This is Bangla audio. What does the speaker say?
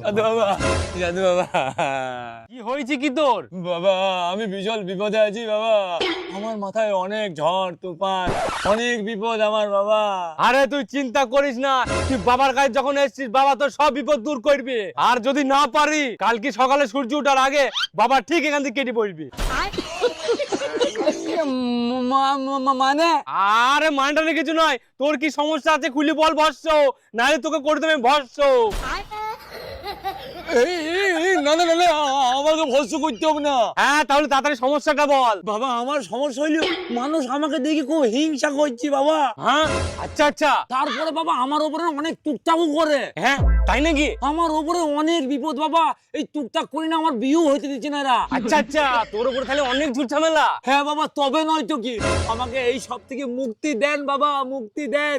সাধু বাবা, সাধু বাবা, কি হয়েছে কি তোর? বাবা আমি বিশাল বিপদে আছি বাবা। আমার মাথায় অনেক ঝড় তুফান, অনেক বিপদ আমার বাবা। আরে তুই চিন্তা করিস না, তুই বাবার কাছে যখন এসেছিস বাবা তোর সব বিপদ দূর করবে। আর যদি না পারি কালকে সকালে সূর্য ওঠার আগে বাবা ঠিক এখান থেকে কেটে পড়বি। মানে আরে মানটা নিয়ে কিছু নয়, তোর কি সমস্যা আছে খুলি বল ভস্য, নাহলে তোকে করে দেবে ভস্য। না না না না, আমাকে ভস্য করতে হবে না হ্যাঁ তাহলে তাড়াতাড়ি সমস্যাটা বল। বাবা। আমার সমস্যা হইলো মানুষ আমাকে দেখে খুব হিংসা করছে বাবা। হ্যাঁ আচ্ছা আচ্ছা, তারপরে বাবা আমার উপরে অনেক টুকটাকও করে। হ্যাঁ তাই নাকি? আমার উপরে অনেক বিপদ বাবা। এই টুকটাক করি না আমার বিয়েও হইতে দিচ্ছে না এরা। আচ্ছা আচ্ছা, তোর উপর তাহলে অনেক ঝুট ঝামেলা। হ্যাঁ বাবা, তবে নয় তো কি, আমাকে এই সব থেকে মুক্তি দেন বাবা, মুক্তি দেন।